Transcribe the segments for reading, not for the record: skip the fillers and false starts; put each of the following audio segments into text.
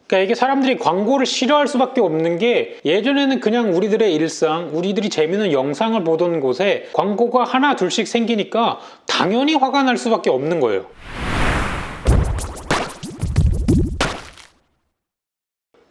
그러니까 이게 사람들이 광고를 싫어할 수밖에 없는 게 예전에는 그냥 우리들의 일상, 우리들이 재밌는 영상을 보던 곳에 광고가 하나 둘씩 생기니까 당연히 화가 날 수밖에 없는 거예요.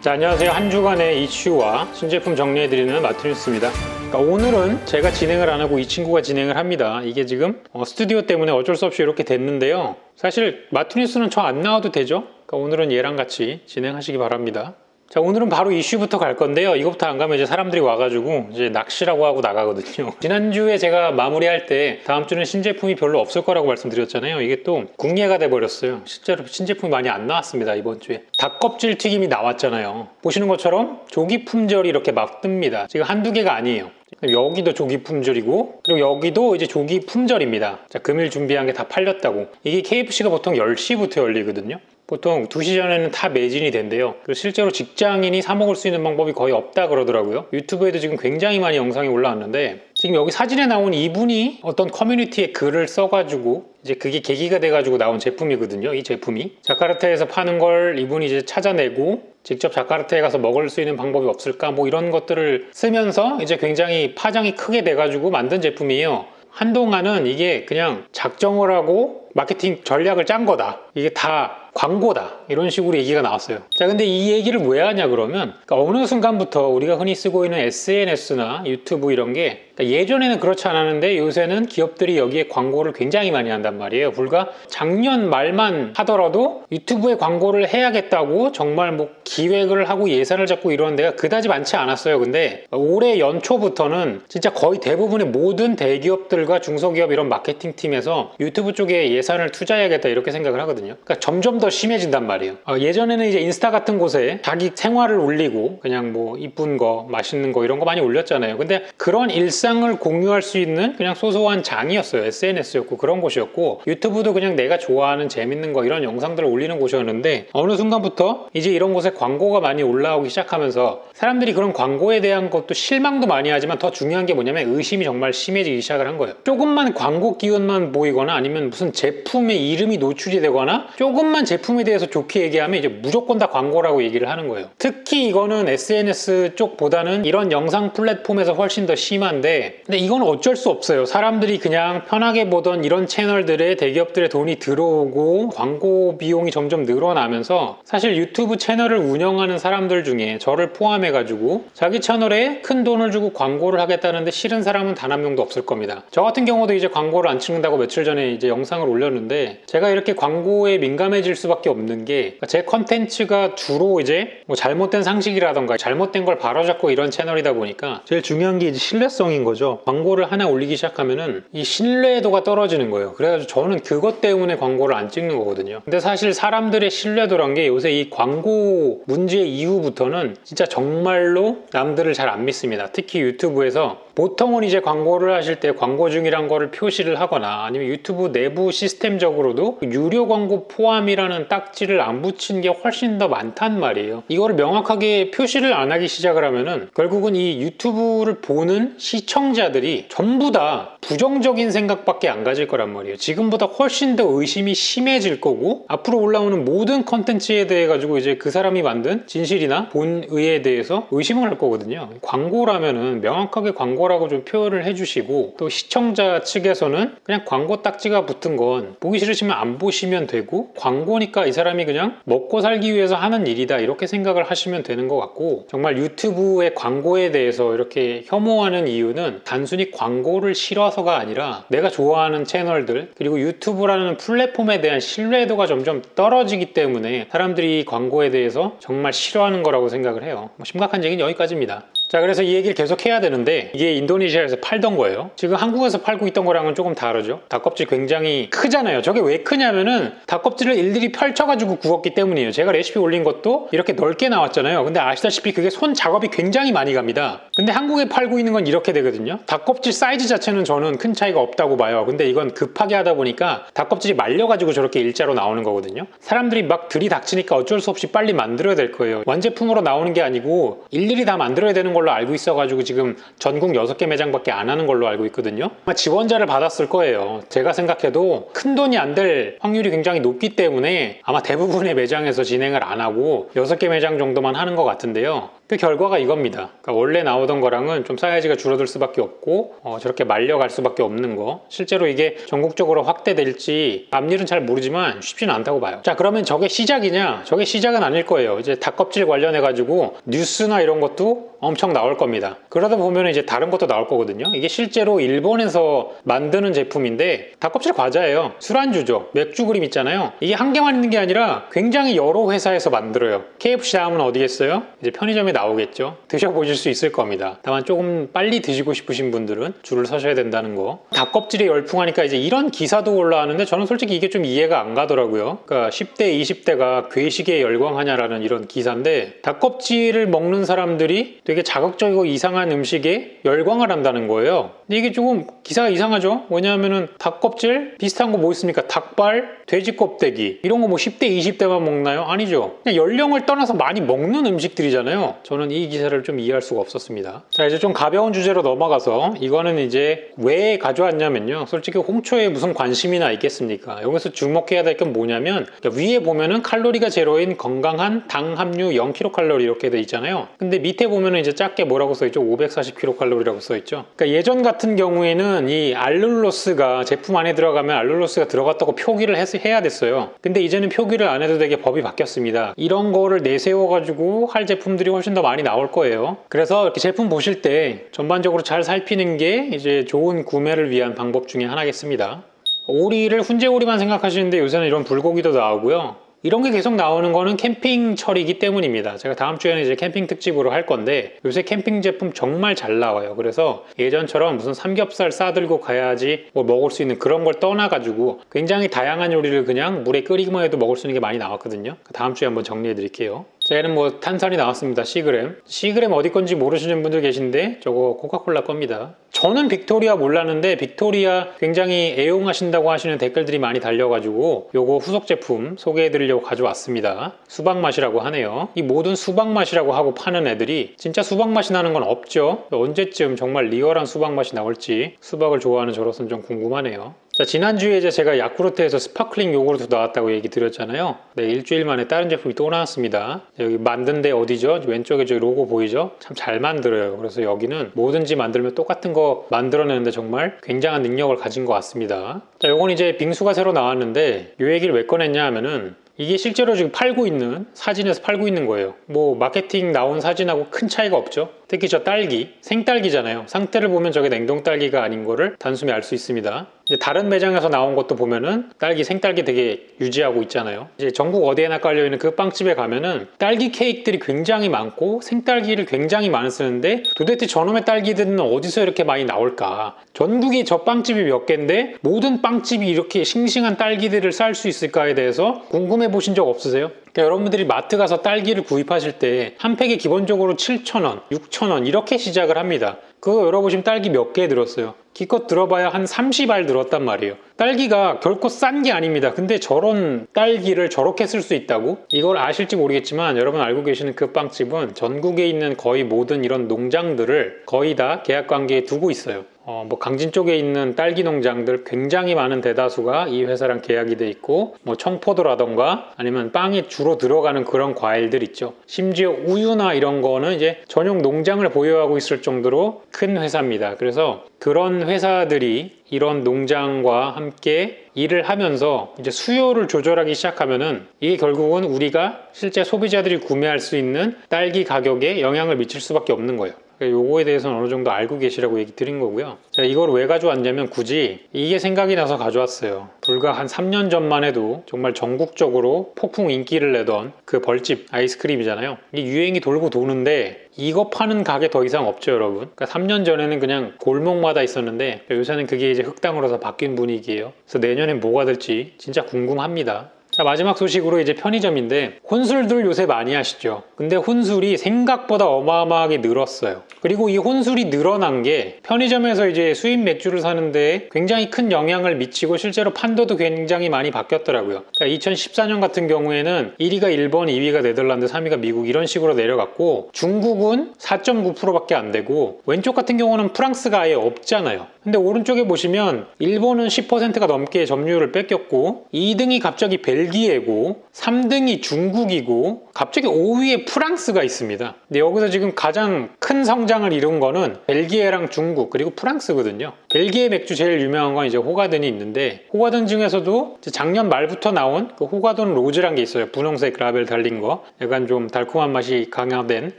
자, 안녕하세요. 한 주간의 이슈와 신제품 정리해드리는 마트뉴스입니다. 그러니까 오늘은 제가 진행을 안 하고 이 친구가 진행을 합니다. 이게 지금 스튜디오 때문에 어쩔 수 없이 이렇게 됐는데요. 사실 마트뉴스는 저 안 나와도 되죠? 그러니까 오늘은 얘랑 같이 진행하시기 바랍니다. 자, 오늘은 바로 이슈부터 갈 건데요. 이거부터 안 가면 이제 사람들이 와가지고 이제 낚시라고 하고 나가거든요. 지난주에 제가 마무리할 때 다음 주는 신제품이 별로 없을 거라고 말씀드렸잖아요. 이게 또 궁예가 돼버렸어요. 실제로 신제품이 많이 안 나왔습니다. 이번 주에 닭껍질 튀김이 나왔잖아요. 보시는 것처럼 조기 품절이 이렇게 막 뜹니다. 지금 한두 개가 아니에요. 여기도 조기 품절이고, 그리고 여기도 이제 조기 품절입니다. 자, 금일 준비한 게 다 팔렸다고. 이게 KFC가 보통 10시부터 열리거든요. 보통 2시 전에는 다 매진이 된대요. 그리고 실제로 직장인이 사 먹을 수 있는 방법이 거의 없다 그러더라고요. 유튜브에도 지금 굉장히 많이 영상이 올라왔는데, 지금 여기 사진에 나온 이분이 어떤 커뮤니티에 글을 써가지고 이제 그게 계기가 돼가지고 나온 제품이거든요. 이 제품이 자카르타에서 파는 걸 이분이 이제 찾아내고 직접 자카르타에 가서 먹을 수 있는 방법이 없을까 뭐 이런 것들을 쓰면서 이제 굉장히 파장이 크게 돼가지고 만든 제품이에요. 한동안은 이게 그냥 작정을 하고 마케팅 전략을 짠 거다, 이게 다 광고다, 이런 식으로 얘기가 나왔어요. 자, 근데 이 얘기를 왜 하냐 그러면, 그러니까 어느 순간부터 우리가 흔히 쓰고 있는 SNS나 유튜브 이런 게, 그러니까 예전에는 그렇지 않았는데 요새는 기업들이 여기에 광고를 굉장히 많이 한단 말이에요. 불과 작년 말만 하더라도 유튜브에 광고를 해야겠다고 정말 뭐 기획을 하고 예산을 잡고 이러는 데가 그다지 많지 않았어요. 근데 올해 연초부터는 진짜 거의 대부분의 모든 대기업들과 중소기업 이런 마케팅 팀에서 유튜브 쪽에 예산을 투자해야겠다 이렇게 생각을 하거든요. 그러니까 점점 더 심해진단 말이에요. 예전에는 이제 인스타 같은 곳에 자기 생활을 올리고 그냥 뭐 이쁜 거, 맛있는 거 이런 거 많이 올렸잖아요. 근데 그런 일상을 공유할 수 있는 그냥 소소한 장이었어요. SNS였고 그런 곳이었고, 유튜브도 그냥 내가 좋아하는 재밌는 거 이런 영상들을 올리는 곳이었는데, 어느 순간부터 이제 이런 곳에 광고가 많이 올라오기 시작하면서 사람들이 그런 광고에 대한 것도 실망도 많이 하지만 더 중요한 게 뭐냐면 의심이 정말 심해지기 시작을 한 거예요. 조금만 광고 기운만 보이거나 아니면 무슨 제품의 이름이 노출이 되거나 조금만 제품에 대해서 좋게 얘기하면 이제 무조건 다 광고라고 얘기를 하는 거예요. 특히 이거는 SNS 쪽보다는 이런 영상 플랫폼에서 훨씬 더 심한데, 근데 이건 어쩔 수 없어요. 사람들이 그냥 편하게 보던 이런 채널들에 대기업들의 돈이 들어오고 광고 비용이 점점 늘어나면서 사실 유튜브 채널을 운영하는 사람들 중에 저를 포함해가지고 자기 채널에 큰 돈을 주고 광고를 하겠다는데 싫은 사람은 단 한 명도 없을 겁니다. 저 같은 경우도 이제 광고를 안 찍는다고 며칠 전에 이제 영상을 올렸는데, 제가 이렇게 광고에 민감해질 수밖에 없는 게 제 컨텐츠가 주로 이제 뭐 잘못된 상식이라던가 잘못된 걸 바로잡고 이런 채널이다 보니까 제일 중요한 게 이제 신뢰성인 거죠. 광고를 하나 올리기 시작하면은 이 신뢰도가 떨어지는 거예요. 그래가지고 저는 그것 때문에 광고를 안 찍는 거거든요. 근데 사실 사람들의 신뢰도란 게 요새 이 광고 문제 이후부터는 진짜 정말로 남들을 잘 안 믿습니다. 특히 유튜브에서 보통은 이제 광고를 하실 때 광고 중이란 거를 표시를 하거나 아니면 유튜브 내부 시스템적으로도 유료 광고 포함이라는 딱지를 안 붙인 게 훨씬 더 많단 말이에요. 이거를 명확하게 표시를 안 하기 시작을 하면은 결국은 이 유튜브를 보는 시청자들이 전부 다 부정적인 생각밖에 안 가질 거란 말이에요. 지금보다 훨씬 더 의심이 심해질 거고, 앞으로 올라오는 모든 컨텐츠에 대해 가지고 이제 그 사람이 만든 진실이나 본의에 대해서 의심을 할 거거든요. 광고라면은 명확하게 광고라고 좀 표현을 해주시고, 또 시청자 측에서는 그냥 광고 딱지가 붙은 건 보기 싫으시면 안 보시면 되고, 광고니까 이 사람이 그냥 먹고 살기 위해서 하는 일이다 이렇게 생각을 하시면 되는 것 같고, 정말 유튜브의 광고에 대해서 이렇게 혐오하는 이유는 단순히 광고를 싫어서가 아니라 내가 좋아하는 채널들 그리고 유튜브라는 플랫폼에 대한 신뢰도가 점점 떨어지기 때문에 사람들이 광고에 대해서 정말 싫어하는 거라고 생각을 해요. 심각한 얘기는 여기까지입니다. 자, 그래서 이 얘기를 계속 해야 되는데, 이게 인도네시아에서 팔던 거예요. 지금 한국에서 팔고 있던 거랑은 조금 다르죠. 닭껍질 굉장히 크잖아요. 저게 왜 크냐면은 닭껍질을 일일이 펼쳐가지고 구웠기 때문이에요. 제가 레시피 올린 것도 이렇게 넓게 나왔잖아요. 근데 아시다시피 그게 손 작업이 굉장히 많이 갑니다. 근데 한국에 팔고 있는 건 이렇게 되거든요. 닭껍질 사이즈 자체는 저는 큰 차이가 없다고 봐요. 근데 이건 급하게 하다 보니까 닭껍질이 말려가지고 저렇게 일자로 나오는 거거든요. 사람들이 막 들이닥치니까 어쩔 수 없이 빨리 만들어야 될 거예요. 완제품으로 나오는 게 아니고 일일이 다 만들어야 되는 걸로 알고 있어가지고 지금 전국 6개 매장밖에 안 하는 걸로 알고 있거든요. 아마 지원자를 받았을 거예요. 제가 생각해도 큰돈이 안 될 확률이 굉장히 높기 때문에 아마 대부분의 매장에서 진행을 안 하고 6개 매장 정도만 하는 것 같은데요. 그 결과가 이겁니다. 그러니까 원래 나오던 거랑은 좀 사이즈가 줄어들 수밖에 없고 저렇게 말려갈 수밖에 없는 거. 실제로 이게 전국적으로 확대될지 앞일은 잘 모르지만 쉽지는 않다고 봐요. 자, 그러면 저게 시작이냐? 저게 시작은 아닐 거예요. 이제 닭껍질 관련해 가지고 뉴스나 이런 것도 엄청 나올 겁니다. 그러다 보면 이제 다른 것도 나올 거거든요. 이게 실제로 일본에서 만드는 제품인데 닭껍질 과자예요. 술안주죠. 맥주 그림 있잖아요. 이게 한 개만 있는 게 아니라 굉장히 여러 회사에서 만들어요. KFC 다음은 어디겠어요? 이제 편의점에 나오겠죠. 드셔보실 수 있을 겁니다. 다만 조금 빨리 드시고 싶으신 분들은 줄을 서셔야 된다는 거. 닭껍질이 열풍하니까 이제 이런 기사도 올라왔는데 저는 솔직히 이게 좀 이해가 안 가더라고요. 그러니까 10대, 20대가 괴식에 열광하냐라는 이런 기사인데 닭껍질을 먹는 사람들이 되게 자극적이고 이상한 음식에 열광을 한다는 거예요. 근데 이게 조금 기사가 이상하죠? 왜냐하면은 닭껍질 비슷한 거 뭐 있습니까? 닭발, 돼지 껍데기 이런 거 뭐 10대, 20대만 먹나요? 아니죠. 그냥 연령을 떠나서 많이 먹는 음식들이잖아요. 저는 이 기사를 좀 이해할 수가 없었습니다. 자, 이제 좀 가벼운 주제로 넘어가서 이거는 이제 왜 가져왔냐면요. 솔직히 홍초에 무슨 관심이나 있겠습니까? 여기서 주목해야 될 건 뭐냐면 위에 보면은 칼로리가 제로인 건강한 당 함유 0kcal 이렇게 돼 있잖아요. 근데 밑에 보면은 이제 작게 뭐라고 써있죠? 540kcal라고 써있죠. 그러니까 예전 같은 경우에는 이 알룰로스가 제품 안에 들어가면 알룰로스가 들어갔다고 표기를 해야 됐어요. 근데 이제는 표기를 안 해도 되게 법이 바뀌었습니다. 이런 거를 내세워가지고 할 제품들이 훨씬 더 많이 나올 거예요. 그래서 이렇게 제품 보실 때 전반적으로 잘 살피는 게 이제 좋은 구매를 위한 방법 중에 하나겠습니다. 오리를 훈제오리만 생각하시는데 요새는 이런 불고기도 나오고요. 이런 게 계속 나오는 거는 캠핑철이기 때문입니다. 제가 다음 주에는 이제 캠핑 특집으로 할 건데 요새 캠핑 제품 정말 잘 나와요. 그래서 예전처럼 무슨 삼겹살 싸들고 가야지 뭐 먹을 수 있는 그런 걸 떠나가지고 굉장히 다양한 요리를 그냥 물에 끓이기만 해도 먹을 수 있는 게 많이 나왔거든요. 다음 주에 한번 정리해 드릴게요. 자, 얘는 뭐 탄산이 나왔습니다. 시그램. 시그램 어디 건지 모르시는 분들 계신데 저거 코카콜라 겁니다. 저는 빅토리아 몰랐는데 빅토리아 굉장히 애용하신다고 하시는 댓글들이 많이 달려가지고 요거 후속 제품 소개해드리려고 가져왔습니다. 수박 맛이라고 하네요. 이 모든 수박 맛이라고 하고 파는 애들이 진짜 수박 맛이 나는 건 없죠. 언제쯤 정말 리얼한 수박 맛이 나올지 수박을 좋아하는 저로서는 좀 궁금하네요. 자, 지난주에 이제 제가 야쿠르트에서 스파클링 요구르트 나왔다고 얘기 드렸잖아요. 네, 일주일 만에 다른 제품이 또 나왔습니다. 여기 만든 데 어디죠? 왼쪽에 저 로고 보이죠? 참 잘 만들어요. 그래서 여기는 뭐든지 만들면 똑같은 거 만들어내는데 정말 굉장한 능력을 가진 것 같습니다. 자, 요건 이제 빙수가 새로 나왔는데 요 얘기를 왜 꺼냈냐 하면은 이게 실제로 지금 팔고 있는 사진에서 팔고 있는 거예요. 뭐 마케팅 나온 사진하고 큰 차이가 없죠. 특히 저 딸기, 생딸기잖아요. 상태를 보면 저게 냉동 딸기가 아닌 거를 단숨에 알 수 있습니다. 이제 다른 매장에서 나온 것도 보면은 딸기, 생딸기 되게 유지하고 있잖아요. 이제 전국 어디에나 깔려있는 그 빵집에 가면은 딸기 케이크들이 굉장히 많고 생딸기를 굉장히 많이 쓰는데 도대체 저놈의 딸기들은 어디서 이렇게 많이 나올까? 전국에 저 빵집이 몇 개인데 모든 빵집이 이렇게 싱싱한 딸기들을 쌀 수 있을까에 대해서 궁금해 보신 적 없으세요? 그러니까 여러분들이 마트 가서 딸기를 구입하실 때 한 팩에 기본적으로 7,000원, 6,000원 이렇게 시작을 합니다. 그거 열어보시면 딸기 몇 개 들었어요. 기껏 들어봐야 한 30알 들었단 말이에요. 딸기가 결코 싼 게 아닙니다. 근데 저런 딸기를 저렇게 쓸 수 있다고? 이걸 아실지 모르겠지만 여러분 알고 계시는 그 빵집은 전국에 있는 거의 모든 이런 농장들을 거의 다 계약관계에 두고 있어요. 뭐 강진 쪽에 있는 딸기 농장들 굉장히 많은 대다수가 이 회사랑 계약이 돼 있고 뭐 청포도라던가 아니면 빵에 주로 들어가는 그런 과일들 있죠. 심지어 우유나 이런 거는 이제 전용 농장을 보유하고 있을 정도로 큰 회사입니다. 그래서 그런 회사들이 이런 농장과 함께 일을 하면서 이제 수요를 조절하기 시작하면은 이게 결국은 우리가 실제 소비자들이 구매할 수 있는 딸기 가격에 영향을 미칠 수밖에 없는 거예요. 요거에 대해서는 어느 정도 알고 계시라고 얘기 드린 거고요. 제가 이걸 왜 가져왔냐면 굳이 이게 생각이 나서 가져왔어요. 불과 한 3년 전만 해도 정말 전국적으로 폭풍 인기를 내던 그 벌집 아이스크림이잖아요. 이게 유행이 돌고 도는데 이거 파는 가게 더 이상 없죠, 여러분. 그러니까 3년 전에는 그냥 골목마다 있었는데 요새는 그게 이제 흑당으로서 바뀐 분위기예요. 그래서 내년엔 뭐가 될지 진짜 궁금합니다. 자, 마지막 소식으로 이제 편의점인데 혼술들 요새 많이 하시죠. 근데 혼술이 생각보다 어마어마하게 늘었어요. 그리고 이 혼술이 늘어난 게 편의점에서 이제 수입 맥주를 사는데 굉장히 큰 영향을 미치고 실제로 판도도 굉장히 많이 바뀌었더라고요. 그러니까 2014년 같은 경우에는 1위가 일본, 2위가 네덜란드, 3위가 미국 이런 식으로 내려갔고 중국은 4.9%밖에 안 되고 왼쪽 같은 경우는 프랑스가 아예 없잖아요. 근데 오른쪽에 보시면 일본은 10%가 넘게 점유율을 뺏겼고 2등이 갑자기 벨기에고 3등이 중국이고 갑자기 5위에 프랑스가 있습니다. 근데 여기서 지금 가장 큰 성장을 이룬 거는 벨기에랑 중국 그리고 프랑스거든요. 벨기에 맥주 제일 유명한 건 이제 호가든이 있는데 호가든 중에서도 작년 말부터 나온 그 호가든 로즈란 게 있어요. 분홍색 라벨 달린 거 약간 좀 달콤한 맛이 강화된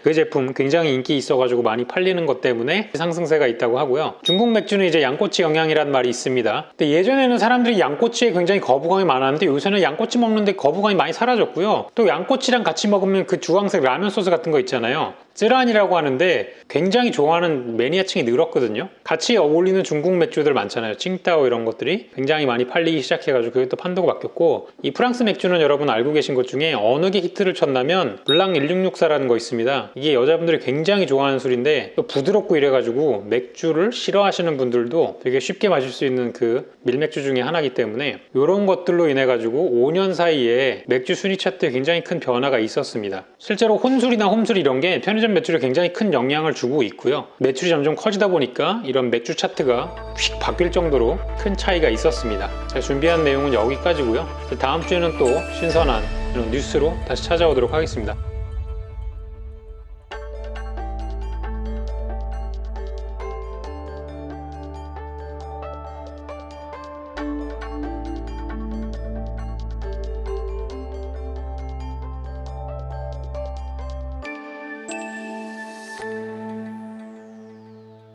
그 제품 굉장히 인기 있어가지고 많이 팔리는 것 때문에 상승세가 있다고 하고요. 중국 맥주는 이제 양꼬치 영향이란 말이 있습니다. 근데 예전에는 사람들이 양꼬치에 굉장히 거부감이 많았는데 요새는 양꼬치 먹는데 거부감이 많이 사라졌고요. 또 양꼬치랑 같이 먹으면 그 주황색 라면 소스 같은 거 있잖아요. 쯔란이라고 하는데 굉장히 좋아하는 매니아층이 늘었거든요. 같이 어울리는 중국 맥주들 많잖아요. 칭따오 이런 것들이 굉장히 많이 팔리기 시작해가지고 그게 또 판도가 바뀌었고 이 프랑스 맥주는 여러분 알고 계신 것 중에 어느 게 히트를 쳤냐면 블랑 1664라는 거 있습니다. 이게 여자분들이 굉장히 좋아하는 술인데 또 부드럽고 이래가지고 맥주를 싫어하시는 분들도 되게 쉽게 마실 수 있는 그 밀맥주 중에 하나이기 때문에 이런 것들로 인해 가지고 5년 사이에 맥주 순위 차트에 굉장히 큰 변화가 있었습니다. 실제로 혼술이나 홈술 이런 게 편의점 매출에 굉장히 큰 영향을 주고 있고요. 매출이 점점 커지다 보니까 이런 맥주 차트가 휙 바뀔 정도로 큰 차이가 있었습니다. 제가 준비한 내용은 여기까지고요. 다음 주에는 또 신선한 이런 뉴스로 다시 찾아오도록 하겠습니다.